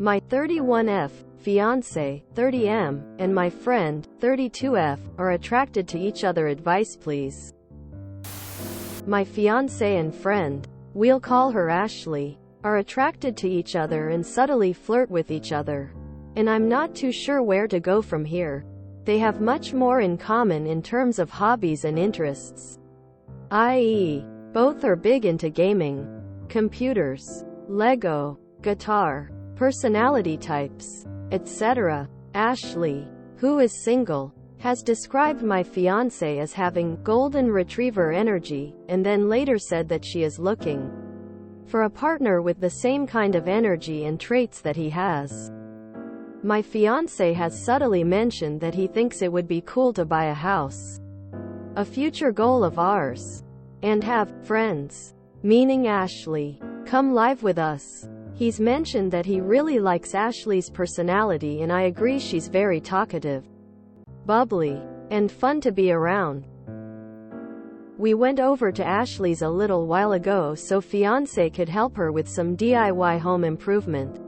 My 31F, fiancé, 30M, and my friend, 32F, are attracted to each other. Advice please. My fiancé and friend, we'll call her Ashley, are attracted to each other and subtly flirt with each other. And I'm not too sure where to go from here. They have much more in common in terms of hobbies and interests. I.e., both are big into gaming, computers, Lego, guitar, personality types, etc. Ashley, who is single, has described my fiancé as having golden retriever energy, and then later said that she is looking for a partner with the same kind of energy and traits that he has. My fiancé has subtly mentioned that he thinks it would be cool to buy a house, a future goal of ours, and have friends, meaning Ashley, come live with us. He's mentioned that he really likes Ashley's personality, and I agree. She's very talkative, bubbly, and fun to be around. We went over to Ashley's a little while ago so fiancé could help her with some DIY home improvement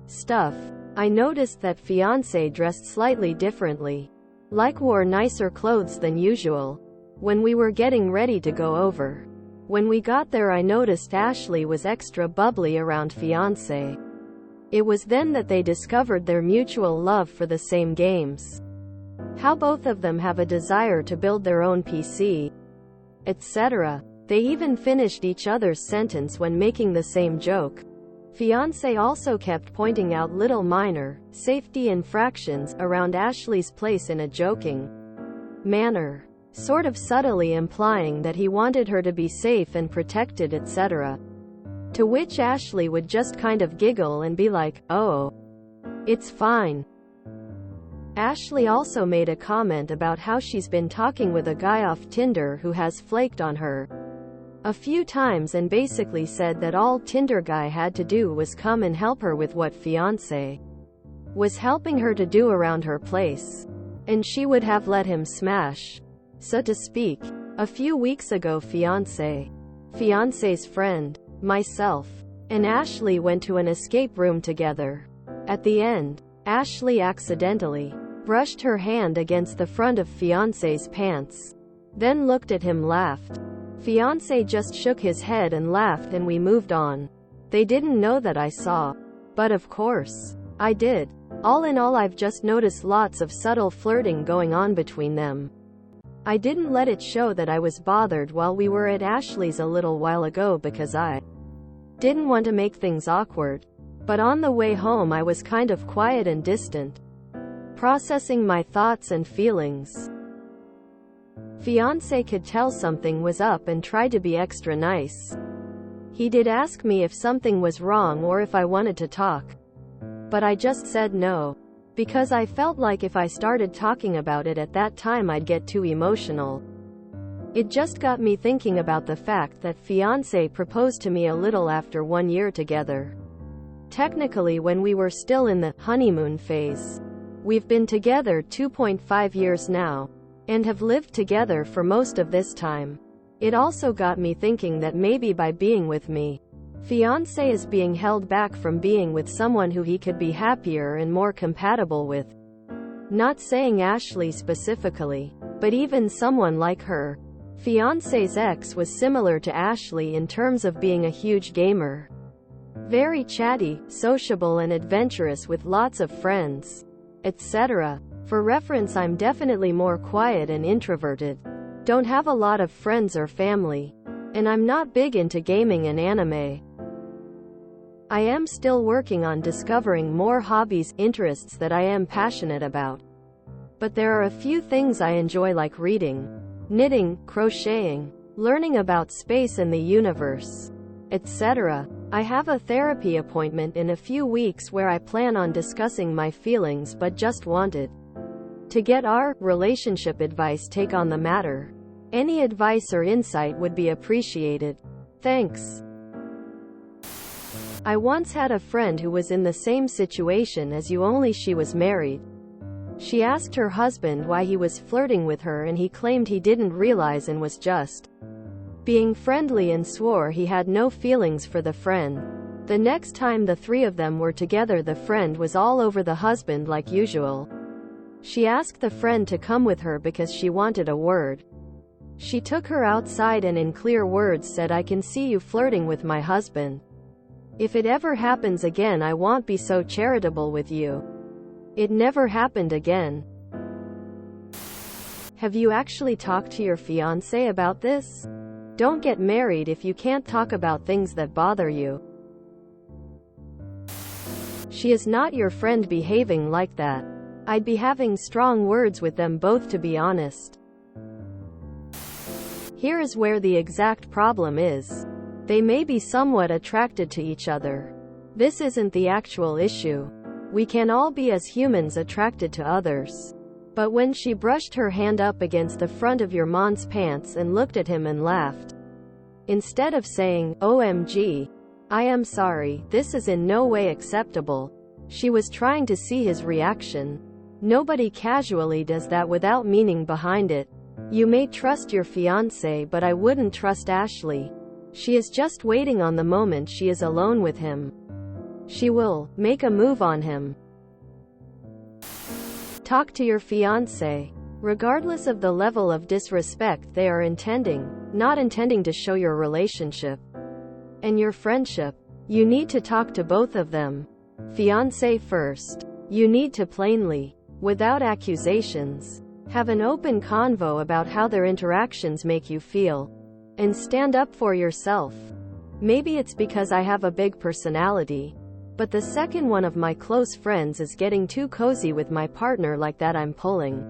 stuff. I noticed that fiancé dressed slightly differently, like wore nicer clothes than usual, when we were getting ready to go over. When we got there I noticed Ashley was extra bubbly around fiancé. It was then that they discovered their mutual love for the same games, how both of them have a desire to build their own PC, etc. They even finished each other's sentence when making the same joke. Fiancé also kept pointing out little minor safety infractions around Ashley's place in a joking manner, sort of subtly implying that he wanted her to be safe and protected, etc. To which Ashley would just kind of giggle and be like, "Oh, it's fine." Ashley also made a comment about how she's been talking with a guy off Tinder who has flaked on her a few times and basically said that all Tinder guy had to do was come and help her with what fiancé was helping her to do around her place, and she would have let him smash, so to speak. A few weeks ago fiancé's friend, myself, and Ashley went to an escape room together. At the end, Ashley accidentally brushed her hand against the front of fiancé's pants, then looked at him, laughed. Fiancé just shook his head and laughed, and we moved on. They didn't know that I saw, but of course, I did. All in all, I've just noticed lots of subtle flirting going on between them. I didn't let it show that I was bothered while we were at Ashley's a little while ago because I didn't want to make things awkward. But on the way home I was kind of quiet and distant, processing my thoughts and feelings. Fiancé could tell something was up and tried to be extra nice. He did ask me if something was wrong or if I wanted to talk, but I just said no, because I felt like if I started talking about it at that time I'd get too emotional. It just got me thinking about the fact that fiancé proposed to me a little after 1 year together. Technically when we were still in the honeymoon phase. We've been together 2.5 years now, and have lived together for most of this time. It also got me thinking that maybe by being with me, fiancé is being held back from being with someone who he could be happier and more compatible with. Not saying Ashley specifically, but even someone like her. Fiancé's ex was similar to Ashley in terms of being a huge gamer. Very chatty, sociable and adventurous with lots of friends, etc. For reference, I'm definitely more quiet and introverted. Don't have a lot of friends or family. And I'm not big into gaming and anime. I am still working on discovering more hobbies, interests that I am passionate about. But there are a few things I enjoy, like reading, knitting, crocheting, learning about space and the universe, etc. I have a therapy appointment in a few weeks where I plan on discussing my feelings, but just wanted to get our relationship advice take on the matter. Any advice or insight would be appreciated. Thanks. I once had a friend who was in the same situation as you, only she was married. She asked her husband why he was flirting with her, and he claimed he didn't realize and was just being friendly and swore he had no feelings for the friend. The next time the three of them were together, the friend was all over the husband like usual. She asked the friend to come with her because she wanted a word. She took her outside and in clear words said, "I can see you flirting with my husband. If it ever happens again, I won't be so charitable with you." It never happened again. Have you actually talked to your fiancé about this? Don't get married if you can't talk about things that bother you. She is not your friend behaving like that. I'd be having strong words with them both, to be honest. Here is where the exact problem is. They may be somewhat attracted to each other. This isn't the actual issue. We can all be, as humans, attracted to others. But when she brushed her hand up against the front of your man's pants and looked at him and laughed, instead of saying, "OMG, I am sorry, this is in no way acceptable," she was trying to see his reaction. Nobody casually does that without meaning behind it. You may trust your fiancé, but I wouldn't trust Ashley. She is just waiting on the moment she is alone with him. She will make a move on him. Talk to your fiancé. Regardless of the level of disrespect they are not intending to show your relationship and your friendship, you need to talk to both of them. Fiancé first. You need to plainly, without accusations, have an open convo about how their interactions make you feel, and stand up for yourself. Maybe it's because I have a big personality, but the second one of my close friends is getting too cozy with my partner like that, I'm pulling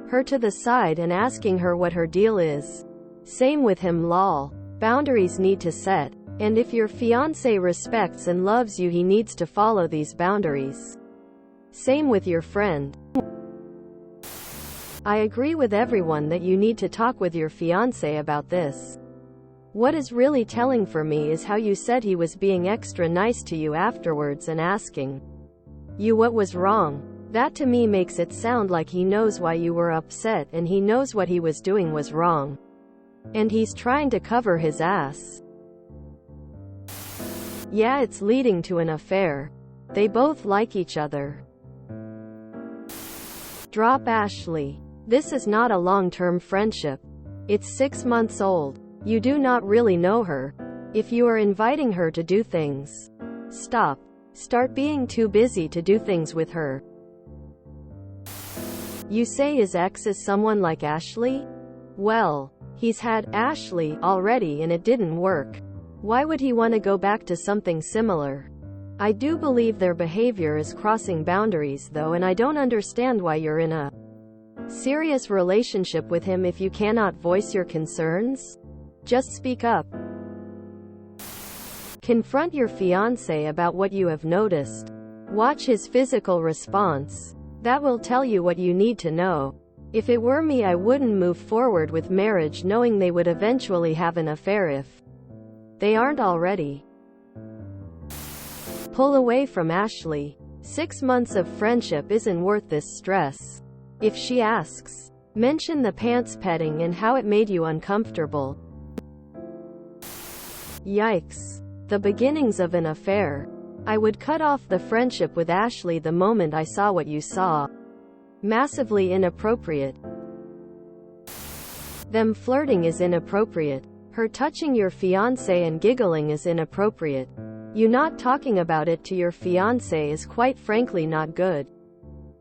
her to the side and asking her what her deal is. Same with him, lol. Boundaries need to set, and if your fiancé respects and loves you, he needs to follow these boundaries. Same with your friend. I agree with everyone that you need to talk with your fiancé about this. What is really telling for me is how you said he was being extra nice to you afterwards and asking you what was wrong. That to me makes it sound like he knows why you were upset and he knows what he was doing was wrong. And he's trying to cover his ass. Yeah, it's leading to an affair. They both like each other. Drop Ashley. This is not a long-term friendship. It's 6 months old. You do not really know her. If you are inviting her to do things, stop. Start being too busy to do things with her. You say his ex is someone like Ashley? Well, he's had Ashley already and it didn't work. Why would he want to go back to something similar? I do believe their behavior is crossing boundaries though, and I don't understand why you're in a serious relationship with him if you cannot voice your concerns. Just speak up. Confront your fiancé about what you have noticed. Watch his physical response. That will tell you what you need to know. If it were me, I wouldn't move forward with marriage knowing they would eventually have an affair if they aren't already. Pull away from Ashley. 6 months of friendship isn't worth this stress. If she asks, mention the pants petting and how it made you uncomfortable. Yikes. The beginnings of an affair. I would cut off the friendship with Ashley the moment I saw what you saw. Massively inappropriate. Them flirting is inappropriate. Her touching your fiancé and giggling is inappropriate. You not talking about it to your fiancé is quite frankly not good.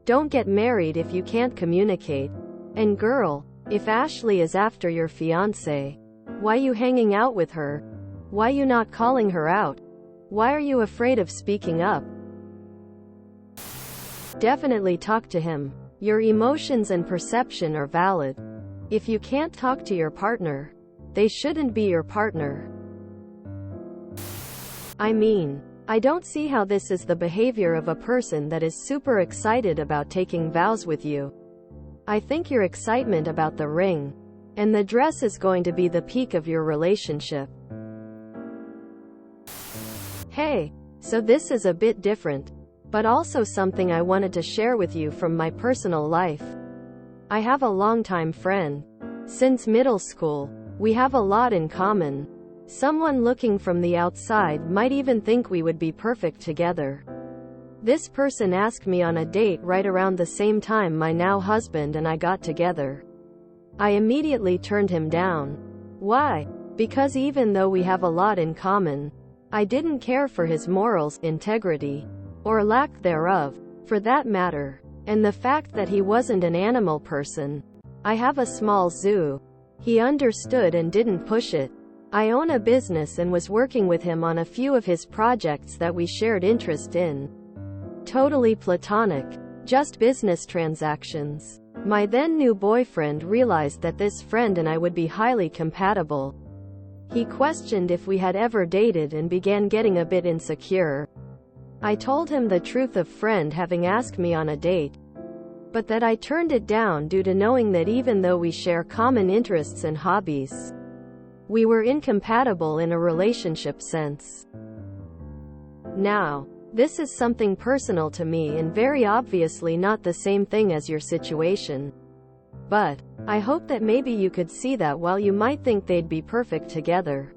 Don't get married if you can't communicate. And girl, if Ashley is after your fiancé, why you hanging out with her? Why you not calling her out? Why are you afraid of speaking up? Definitely talk to him. Your emotions and perception are valid. If you can't talk to your partner, they shouldn't be your partner. I mean, I don't see how this is the behavior of a person that is super excited about taking vows with you. I think your excitement about the ring and the dress is going to be the peak of your relationship. Hey, so this is a bit different, but also something I wanted to share with you from my personal life. I have a longtime friend. Since middle school, we have a lot in common. Someone looking from the outside might even think we would be perfect together. This person asked me on a date right around the same time my now husband and I got together. I immediately turned him down. Why? Because even though we have a lot in common, I didn't care for his morals, integrity, or lack thereof, for that matter, and the fact that he wasn't an animal person. I have a small zoo. He understood and didn't push it. I own a business and was working with him on a few of his projects that we shared interest in. Totally platonic. Just business transactions. My then new boyfriend realized that this friend and I would be highly compatible. He questioned if we had ever dated and began getting a bit insecure. I told him the truth of friend having asked me on a date, but that I turned it down due to knowing that even though we share common interests and hobbies, we were incompatible in a relationship sense. Now, this is something personal to me and very obviously not the same thing as your situation. But I hope that maybe you could see that while you might think they'd be perfect together,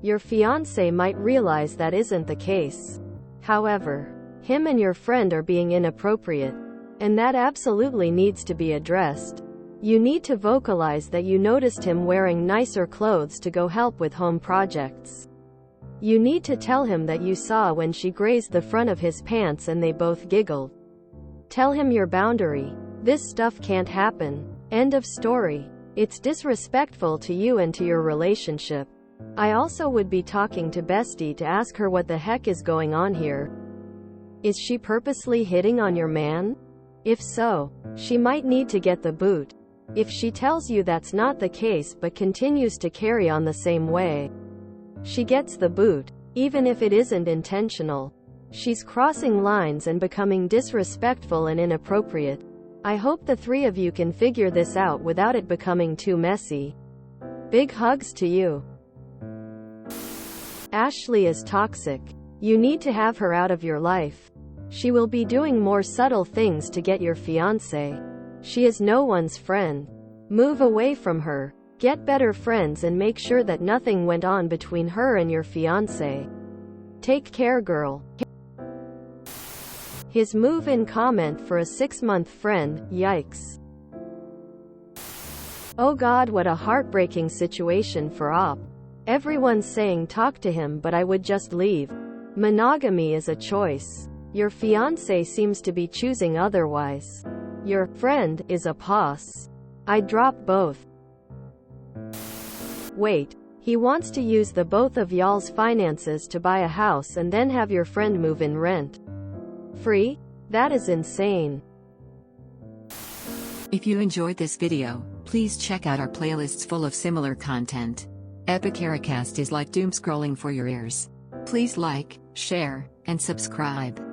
your fiancé might realize that isn't the case. However, him and your friend are being inappropriate, and that absolutely needs to be addressed. You need to vocalize that you noticed him wearing nicer clothes to go help with home projects. You need to tell him that you saw when she grazed the front of his pants and they both giggled. Tell him your boundary. This stuff can't happen. End of story. It's disrespectful to you and to your relationship. I also would be talking to Bestie to ask her what the heck is going on here. Is she purposely hitting on your man? If so, she might need to get the boot. If she tells you that's not the case but continues to carry on the same way, she gets the boot, even if it isn't intentional. She's crossing lines and becoming disrespectful and inappropriate. I hope the three of you can figure this out without it becoming too messy. Big hugs to you. Ashley is toxic. You need to have her out of your life. She will be doing more subtle things to get your fiancé. She is no one's friend. Move away from her. Get better friends and make sure that nothing went on between her and your fiancé. Take care, girl. His move-in comment for a 6-month friend, yikes. Oh God, what a heartbreaking situation for Op. Everyone's saying talk to him, but I would just leave. Monogamy is a choice. Your fiancé seems to be choosing otherwise. Your friend is a pos. I'd drop both. Wait, he wants to use the both of y'all's finances to buy a house and then have your friend move in rent free? That is insane. If you enjoyed this video, please check out our playlists full of similar content. Epic Ericast is like doom scrolling for your ears. Please like, share, and subscribe.